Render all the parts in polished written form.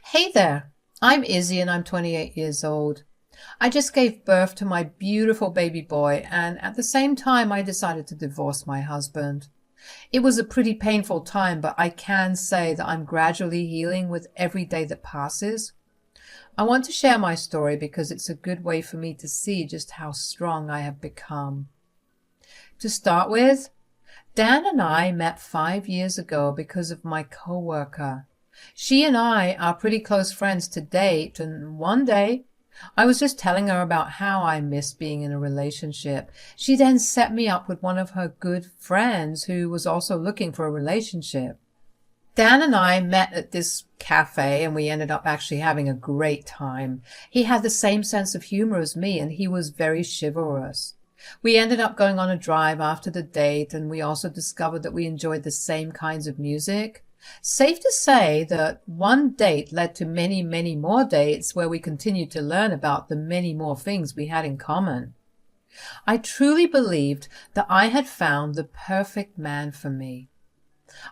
Hey there, I'm Izzy and I'm 28 years old. I just gave birth to my beautiful baby boy, and at the same time, I decided to divorce my husband. It was a pretty painful time, but I can say that I'm gradually healing with every day that passes. I want to share my story because it's a good way for me to see just how strong I have become. To start with, Dan and I met 5 years ago because of my coworker. She and I are pretty close friends to date, and one day I was just telling her about how I missed being in a relationship. She then set me up with one of her good friends who was also looking for a relationship. Dan and I met at this cafe and we ended up actually having a great time. He had the same sense of humor as me and he was very chivalrous. We ended up going on a drive after the date and we also discovered that we enjoyed the same kinds of music. Safe to say that one date led to many, many more dates where we continued to learn about the many more things we had in common. I truly believed that I had found the perfect man for me.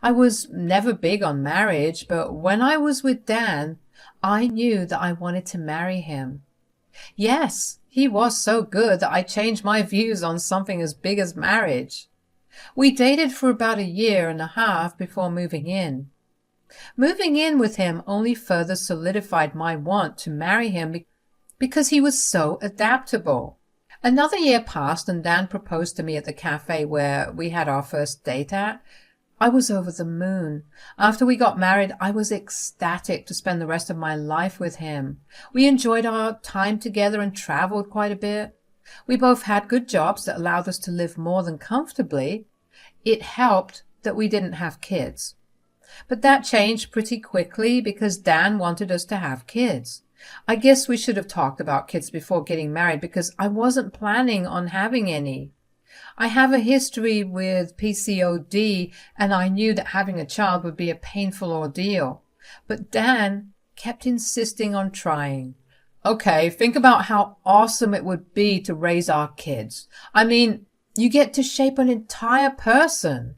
I was never big on marriage, but when I was with Dan, I knew that I wanted to marry him. Yes, he was so good that I changed my views on something as big as marriage. We dated for about a year and a half before moving in. Moving in with him only further solidified my want to marry him because he was so adaptable. Another year passed and Dan proposed to me at the cafe where we had our first date at. I was over the moon. After we got married, I was ecstatic to spend the rest of my life with him. We enjoyed our time together and traveled quite a bit. We both had good jobs that allowed us to live more than comfortably. It helped that we didn't have kids. But that changed pretty quickly because Dan wanted us to have kids. I guess we should have talked about kids before getting married because I wasn't planning on having any. I have a history with PCOD and I knew that having a child would be a painful ordeal. But Dan kept insisting on trying. Okay, think about how awesome it would be to raise our kids. I mean, you get to shape an entire person.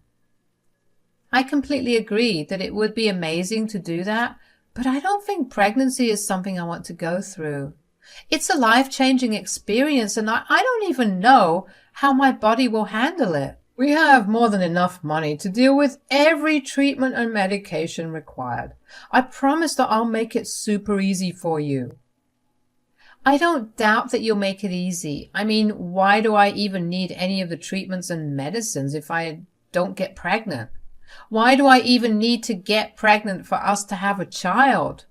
I completely agree that it would be amazing to do that, but I don't think pregnancy is something I want to go through. It's a life-changing experience and I don't even know how my body will handle it. We have more than enough money to deal with every treatment and medication required. I promise that I'll make it super easy for you. I don't doubt that you'll make it easy. I mean, why do I even need any of the treatments and medicines if I don't get pregnant? Why do I even need to get pregnant for us to have a child?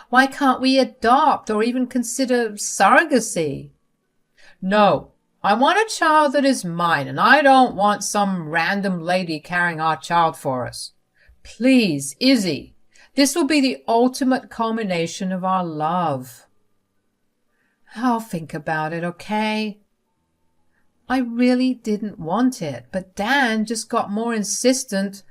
Why can't we adopt or even consider surrogacy? No, I want a child that is mine, and I don't want some random lady carrying our child for us. Please, Izzy, this will be the ultimate culmination of our love. I'll think about it, okay? I really didn't want it, but Dan just got more insistent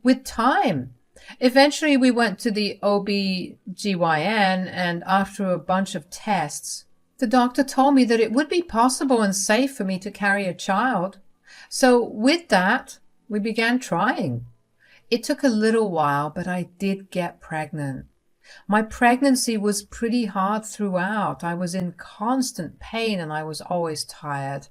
with time. Eventually we went to the OB/GYN and after a bunch of tests, the doctor told me that it would be possible and safe for me to carry a child. So with that, we began trying. It took a little while, but I did get pregnant. My pregnancy was pretty hard throughout. I was in constant pain and I was always tired.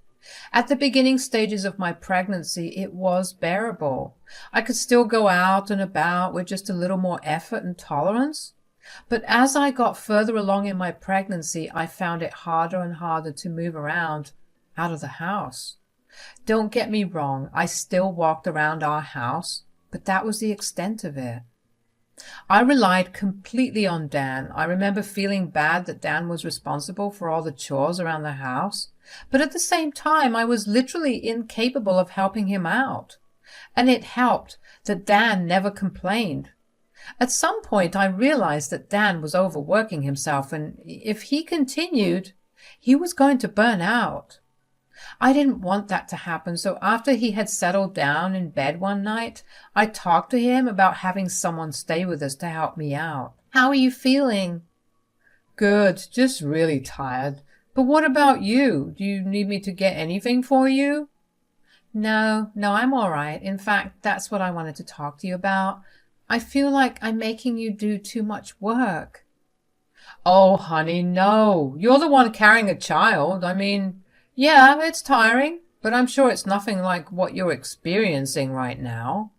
At the beginning stages of my pregnancy, it was bearable. I could still go out and about with just a little more effort and tolerance. But as I got further along in my pregnancy, I found it harder and harder to move around out of the house. Don't get me wrong, I still walked around our house, but that was the extent of it. I relied completely on Dan. I remember feeling bad that Dan was responsible for all the chores around the house, but at the same time I was literally incapable of helping him out. And it helped that Dan never complained. At some point I realized that Dan was overworking himself, and if he continued, he was going to burn out. I didn't want that to happen, so after he had settled down in bed one night, I talked to him about having someone stay with us to help me out. How are you feeling? Good, just really tired. But what about you? Do you need me to get anything for you? No, I'm all right. In fact, that's what I wanted to talk to you about. I feel like I'm making you do too much work. Oh, honey, no. You're the one carrying a child. I mean, yeah, it's tiring, but I'm sure it's nothing like what you're experiencing right now.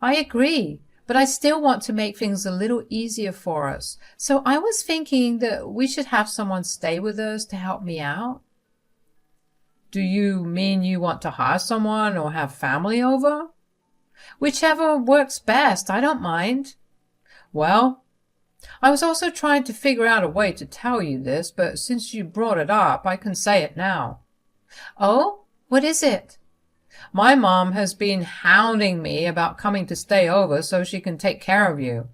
I agree, but I still want to make things a little easier for us. So I was thinking that we should have someone stay with us to help me out. Do you mean you want to hire someone or have family over? Whichever works best, I don't mind. Well, I was also trying to figure out a way to tell you this, but since you brought it up, I can say it now. Oh, what is it? My mom has been hounding me about coming to stay over so she can take care of you.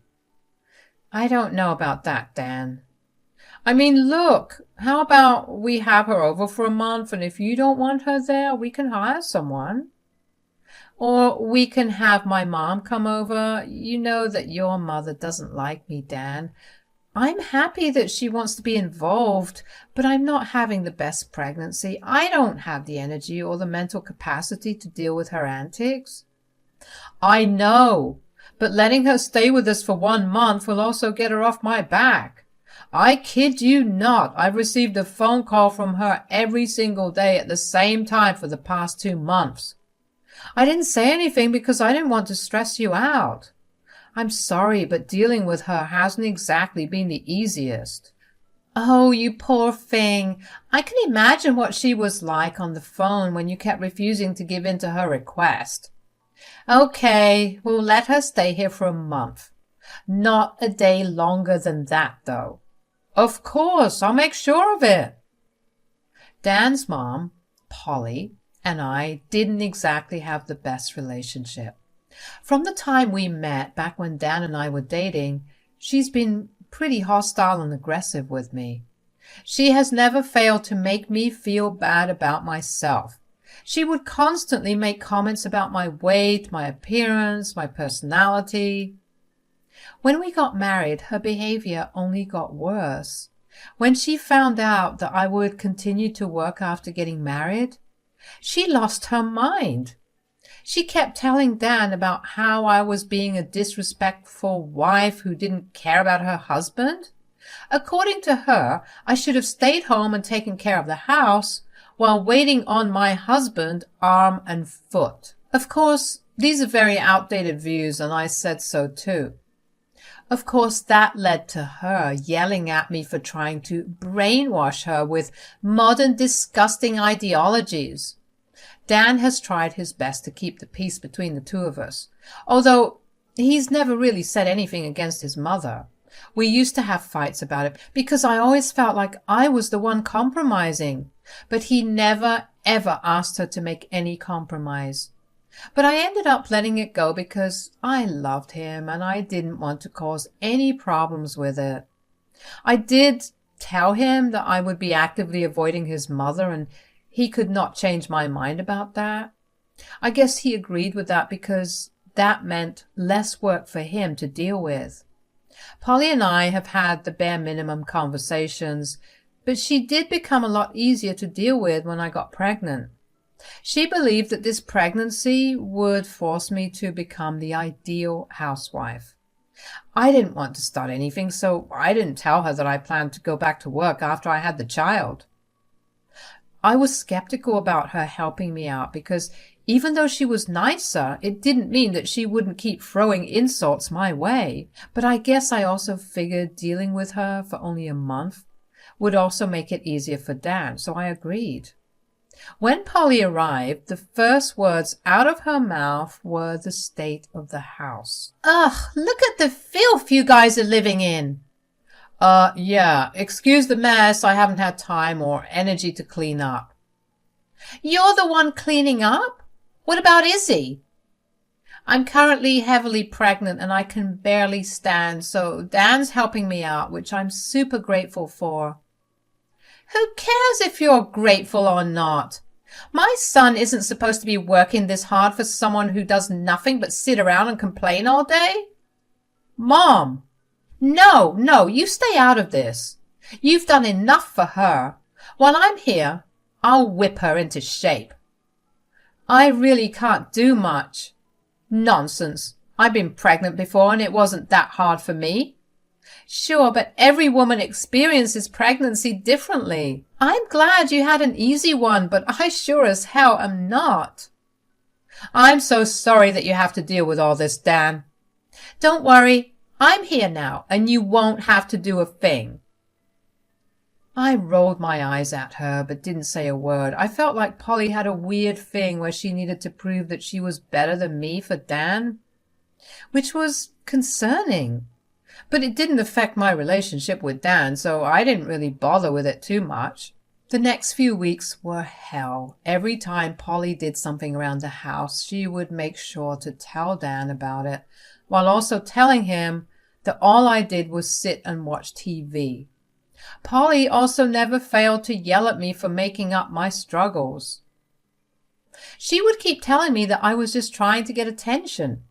I don't know about that, Dan. I mean, look, how about we have her over for a month, and if you don't want her there, we can hire someone. Or we can have my mom come over. You know that your mother doesn't like me, Dan. I'm happy that she wants to be involved, but I'm not having the best pregnancy. I don't have the energy or the mental capacity to deal with her antics. I know, but letting her stay with us for 1 month will also get her off my back. I kid you not, I've received a phone call from her every single day at the same time for the past 2 months. I didn't say anything because I didn't want to stress you out. I'm sorry, but dealing with her hasn't exactly been the easiest. Oh, you poor thing. I can imagine what she was like on the phone when you kept refusing to give in to her request. Okay, we'll let her stay here for a month. Not a day longer than that, though. Of course, I'll make sure of it. Dan's mom, Polly, and I didn't exactly have the best relationship. From the time we met, back when Dan and I were dating, she's been pretty hostile and aggressive with me. She has never failed to make me feel bad about myself. She would constantly make comments about my weight, my appearance, my personality. When we got married, her behavior only got worse. When she found out that I would continue to work after getting married, she lost her mind. She kept telling Dan about how I was being a disrespectful wife who didn't care about her husband. According to her, I should have stayed home and taken care of the house while waiting on my husband arm and foot. Of course, these are very outdated views, and I said so too. Of course, that led to her yelling at me for trying to brainwash her with modern, disgusting ideologies. Dan has tried his best to keep the peace between the two of us, although he's never really said anything against his mother. We used to have fights about it because I always felt like I was the one compromising, but he never, ever asked her to make any compromise. But I ended up letting it go because I loved him and I didn't want to cause any problems with it. I did tell him that I would be actively avoiding his mother, and he could not change my mind about that. I guess he agreed with that because that meant less work for him to deal with. Polly and I have had the bare minimum conversations, but she did become a lot easier to deal with when I got pregnant. She believed that this pregnancy would force me to become the ideal housewife. I didn't want to start anything, so I didn't tell her that I planned to go back to work after I had the child. I was skeptical about her helping me out because even though she was nicer, it didn't mean that she wouldn't keep throwing insults my way. But I guess I also figured dealing with her for only a month would also make it easier for Dan, so I agreed. When Polly arrived, the first words out of her mouth were the state of the house. Ugh, look at the filth you guys are living in. Yeah, excuse the mess. I haven't had time or energy to clean up. You're the one cleaning up? What about Izzy? I'm currently heavily pregnant and I can barely stand, so Dan's helping me out, which I'm super grateful for. Who cares if you're grateful or not? My son isn't supposed to be working this hard for someone who does nothing but sit around and complain all day. Mom! No, you stay out of this. You've done enough for her. While I'm here, I'll whip her into shape. I really can't do much. Nonsense. I've been pregnant before and it wasn't that hard for me. Sure, but every woman experiences pregnancy differently. I'm glad you had an easy one, but I sure as hell am not. I'm so sorry that you have to deal with all this, Dan. Don't worry, I'm here now, and you won't have to do a thing. I rolled my eyes at her, but didn't say a word. I felt like Polly had a weird thing where she needed to prove that she was better than me for Dan, which was concerning. But it didn't affect my relationship with Dan, so I didn't really bother with it too much. The next few weeks were hell. Every time Polly did something around the house, she would make sure to tell Dan about it, while also telling him that all I did was sit and watch TV. Polly also never failed to yell at me for making up my struggles. She would keep telling me that I was just trying to get attention.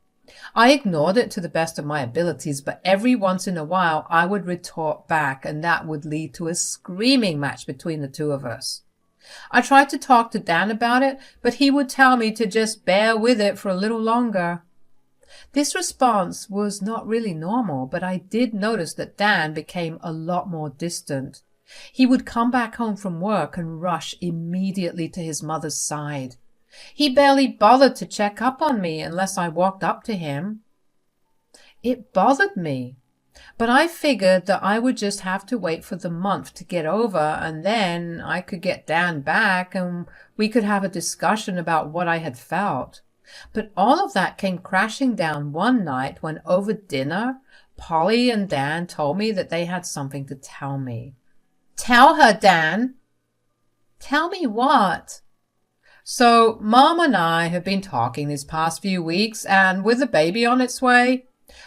I ignored it to the best of my abilities, but every once in a while I would retort back, and that would lead to a screaming match between the two of us. I tried to talk to Dan about it, but he would tell me to just bear with it for a little longer. This response was not really normal, but I did notice that Dan became a lot more distant. He would come back home from work and rush immediately to his mother's side. He barely bothered to check up on me unless I walked up to him. It bothered me, but I figured that I would just have to wait for the month to get over, and then I could get Dan back and we could have a discussion about what I had felt. But all of that came crashing down one night when over dinner, Polly and Dan told me that they had something to tell me. Tell her, Dan. Tell me what? So Mom and I have been talking these past few weeks, and with the baby on its way,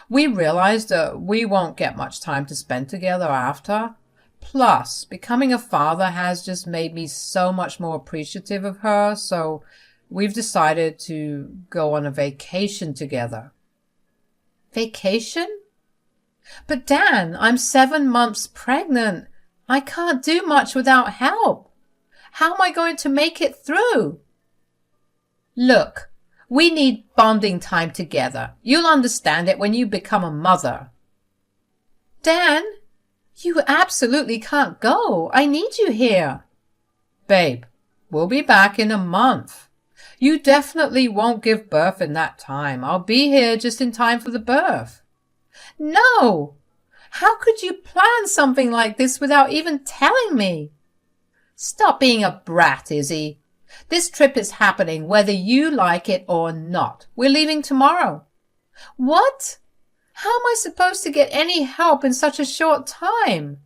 we realized that we won't get much time to spend together after. Plus, becoming a father has just made me so much more appreciative of her, so we've decided to go on a vacation together. Vacation? But Dan, I'm 7 months pregnant. I can't do much without help. How am I going to make it through? Look, we need bonding time together. You'll understand it when you become a mother. Dan, you absolutely can't go. I need you here. Babe, we'll be back in a month. You definitely won't give birth in that time. I'll be here just in time for the birth. No! How could you plan something like this without even telling me? Stop being a brat, Izzy. This trip is happening whether you like it or not. We're leaving tomorrow. What? How am I supposed to get any help in such a short time?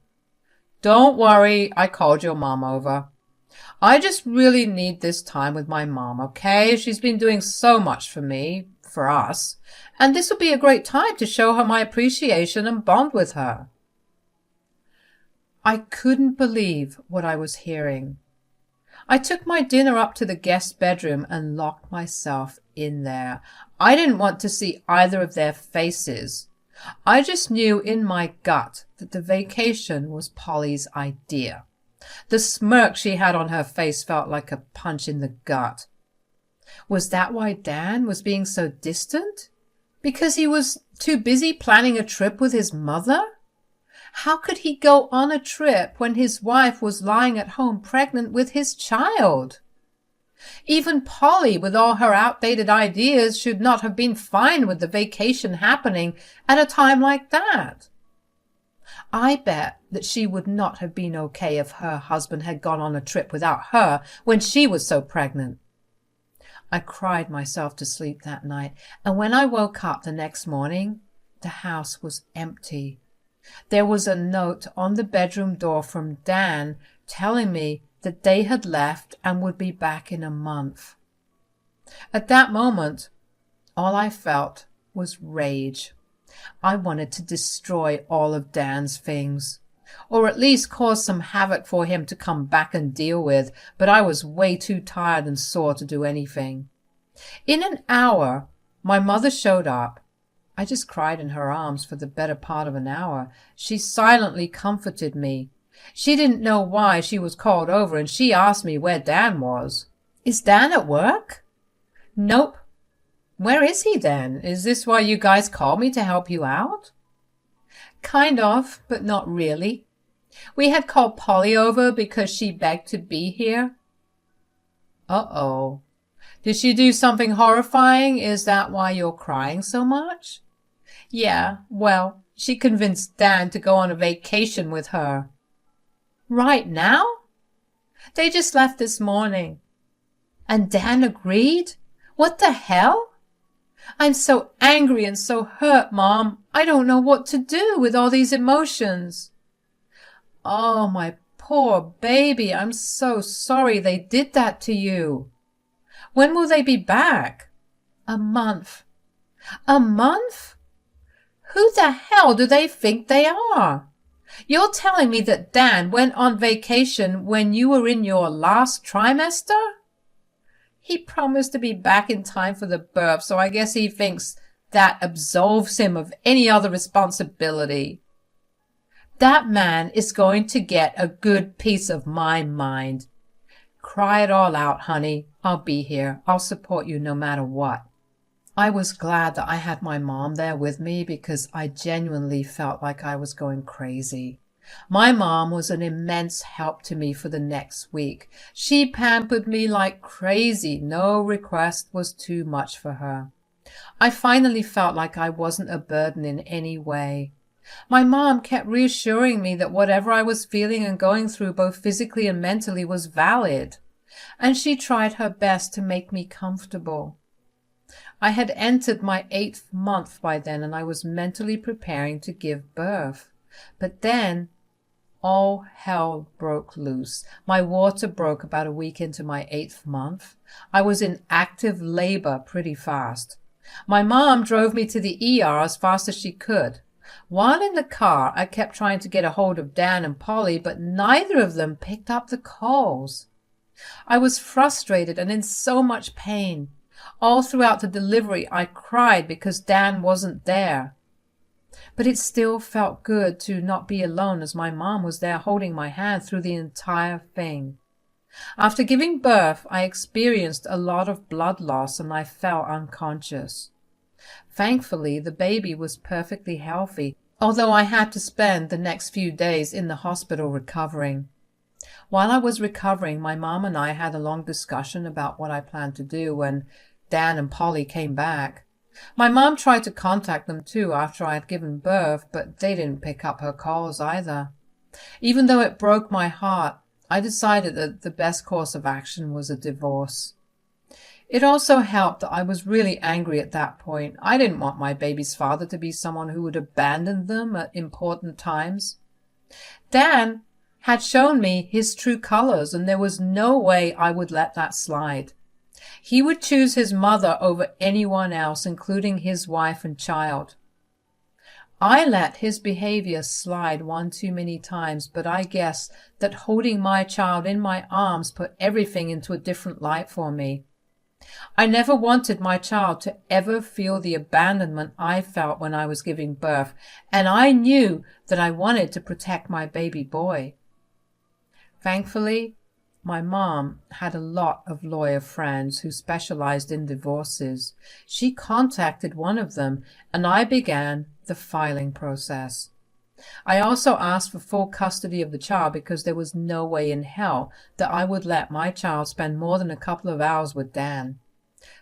Don't worry, I called your mom over. I just really need this time with my mom, okay? She's been doing so much for me, for us, and this will be a great time to show her my appreciation and bond with her. I couldn't believe what I was hearing. I took my dinner up to the guest bedroom and locked myself in there. I didn't want to see either of their faces. I just knew in my gut that the vacation was Polly's idea. The smirk she had on her face felt like a punch in the gut. Was that why Dan was being so distant? Because he was too busy planning a trip with his mother? How could he go on a trip when his wife was lying at home pregnant with his child? Even Polly, with all her outdated ideas, should not have been fine with the vacation happening at a time like that. I bet that she would not have been okay if her husband had gone on a trip without her when she was so pregnant. I cried myself to sleep that night, and when I woke up the next morning, the house was empty. There was a note on the bedroom door from Dan telling me that they had left and would be back in a month. At that moment, all I felt was rage. I wanted to destroy all of Dan's things, or at least cause some havoc for him to come back and deal with, but I was way too tired and sore to do anything. In an hour, my mother showed up. I just cried in her arms for the better part of an hour. She silently comforted me. She didn't know why she was called over, and she asked me where Dan was. Is Dan at work? Nope. Where is he then? Is this why you guys called me to help you out? Kind of, but not really. We had called Polly over because she begged to be here. Uh-oh. Did she do something horrifying? Is that why you're crying so much? Yeah, well, she convinced Dan to go on a vacation with her. Right now? They just left this morning. And Dan agreed? What the hell? I'm so angry and so hurt, Mom. I don't know what to do with all these emotions. Oh, my poor baby. I'm so sorry they did that to you. When will they be back? A month. A month? Who the hell do they think they are? You're telling me that Dan went on vacation when you were in your last trimester? He promised to be back in time for the birth, so I guess he thinks that absolves him of any other responsibility. That man is going to get a good piece of my mind. Cry it all out, honey. I'll be here. I'll support you no matter what. I was glad that I had my mom there with me because I genuinely felt like I was going crazy. My mom was an immense help to me for the next week. She pampered me like crazy. No request was too much for her. I finally felt like I wasn't a burden in any way. My mom kept reassuring me that whatever I was feeling and going through, both physically and mentally, was valid, and she tried her best to make me comfortable. I had entered my 8th month by then, and I was mentally preparing to give birth. But then all hell broke loose. My water broke about a week into my 8th month. I was in active labor pretty fast. My mom drove me to the ER as fast as she could. While in the car, I kept trying to get a hold of Dan and Polly, but neither of them picked up the calls. I was frustrated and in so much pain. All throughout the delivery, I cried because Dan wasn't there. But it still felt good to not be alone, as my mom was there holding my hand through the entire thing. After giving birth, I experienced a lot of blood loss and I fell unconscious. Thankfully, the baby was perfectly healthy, although I had to spend the next few days in the hospital recovering. While I was recovering, my mom and I had a long discussion about what I planned to do when Dan and Polly came back. My mom tried to contact them too after I had given birth, but they didn't pick up her calls either. Even though it broke my heart, I decided that the best course of action was a divorce. It also helped that I was really angry at that point. I didn't want my baby's father to be someone who would abandon them at important times. Dan had shown me his true colors, and there was no way I would let that slide. He would choose his mother over anyone else, including his wife and child. I let his behavior slide one too many times, but I guess that holding my child in my arms put everything into a different light for me. I never wanted my child to ever feel the abandonment I felt when I was giving birth, and I knew that I wanted to protect my baby boy. Thankfully, my mom had a lot of lawyer friends who specialized in divorces. She contacted one of them, and I began the filing process. I also asked for full custody of the child because there was no way in hell that I would let my child spend more than a couple of hours with Dan.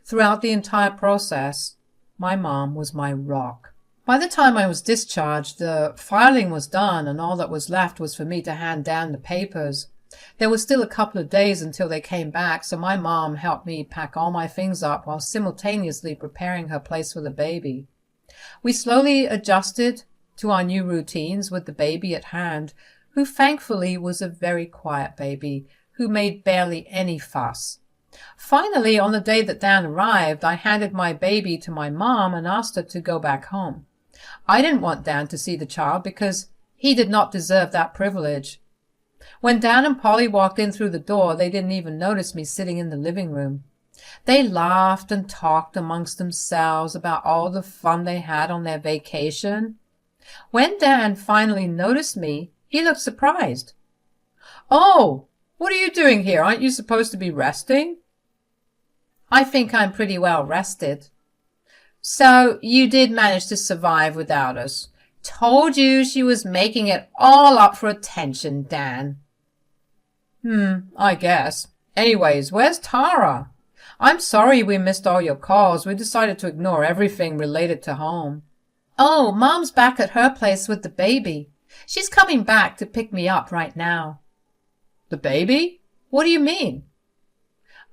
Throughout the entire process, my mom was my rock. By the time I was discharged, the filing was done, and all that was left was for me to hand Dan the papers. There was still a couple of days until they came back, so my mom helped me pack all my things up while simultaneously preparing her place for the baby. We slowly adjusted to our new routines with the baby at hand, who thankfully was a very quiet baby who made barely any fuss. Finally, on the day that Dan arrived, I handed my baby to my mom and asked her to go back home. I didn't want Dan to see the child because he did not deserve that privilege. When Dan and Polly walked in through the door, they didn't even notice me sitting in the living room. They laughed and talked amongst themselves about all the fun they had on their vacation. When Dan finally noticed me, he looked surprised. "Oh, what are you doing here? Aren't you supposed to be resting?" "I think I'm pretty well rested." "So you did manage to survive without us. Told you she was making it all up for attention, Dan. I guess. Anyways, where's Tara? I'm sorry we missed all your calls. We decided to ignore everything related to home. Oh, Mom's back at her place with the baby. She's coming back to pick me up right now. The baby? What do you mean?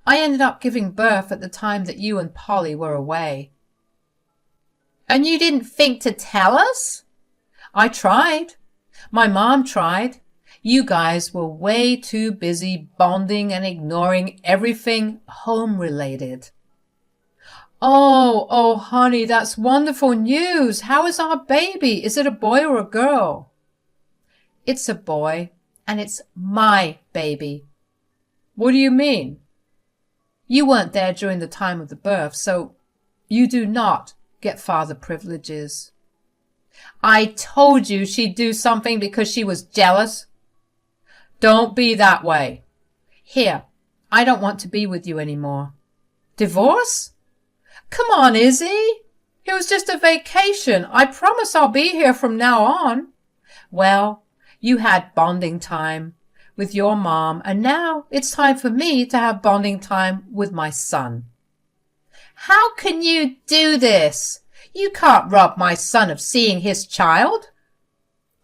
I ended up giving birth at the time that you and Polly were away. And you didn't think to tell us? I tried. My mom tried. You guys were way too busy bonding and ignoring everything home-related. Oh, honey, that's wonderful news. How is our baby? Is it a boy or a girl? It's a boy, and it's my baby. What do you mean? You weren't there during the time of the birth, so you do not get father privileges. I told you she'd do something because she was jealous. Don't be that way. Here, I don't want to be with you anymore. Divorce? Come on, Izzy. It was just a vacation. I promise I'll be here from now on. Well, you had bonding time with your mom, and now it's time for me to have bonding time with my son. How can you do this? You can't rob my son of seeing his child.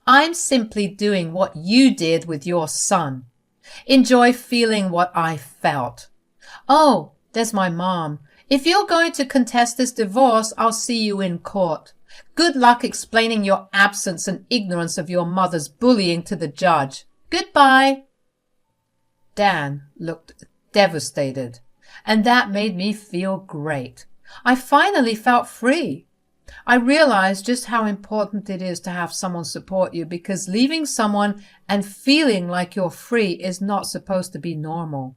I'm simply doing what you did with your son. Enjoy feeling what I felt. Oh, there's my mom. If you're going to contest this divorce, I'll see you in court. Good luck explaining your absence and ignorance of your mother's bullying to the judge. Goodbye. Dan looked devastated, and that made me feel great. I finally felt free. I realized just how important it is to have someone support you, because leaving someone and feeling like you're free is not supposed to be normal.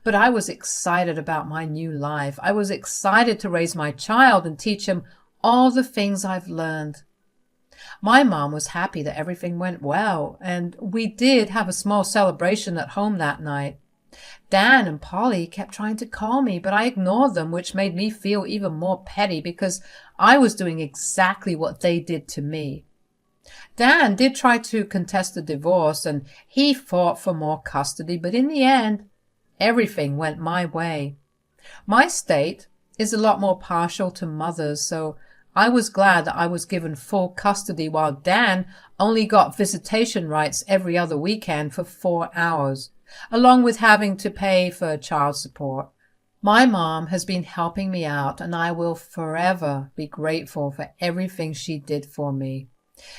But I was excited about my new life. I was excited to raise my child and teach him all the things I've learned. My mom was happy that everything went well, and we did have a small celebration at home that night. Dan and Polly kept trying to call me, but I ignored them, which made me feel even more petty because I was doing exactly what they did to me. Dan did try to contest the divorce, and he fought for more custody, but in the end, everything went my way. My state is a lot more partial to mothers, so I was glad that I was given full custody while Dan only got visitation rights every other weekend for 4 hours, along with having to pay for child support. My mom has been helping me out, and I will forever be grateful for everything she did for me.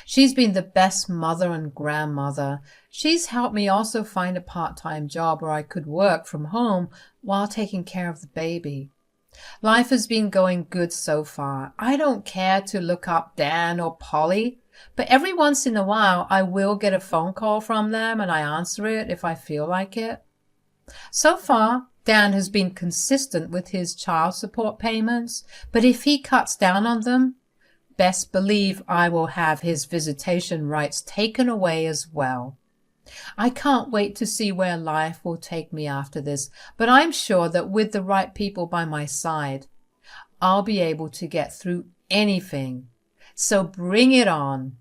She's been the best mother and grandmother. She's helped me also find a part-time job where I could work from home while taking care of the baby. Life has been going good so far. I don't care to look up Dan or Polly, but every once in a while I will get a phone call from them and I answer it if I feel like it. So far, Dan has been consistent with his child support payments, but if he cuts down on them, best believe I will have his visitation rights taken away as well. I can't wait to see where life will take me after this, but I'm sure that with the right people by my side, I'll be able to get through anything. So bring it on.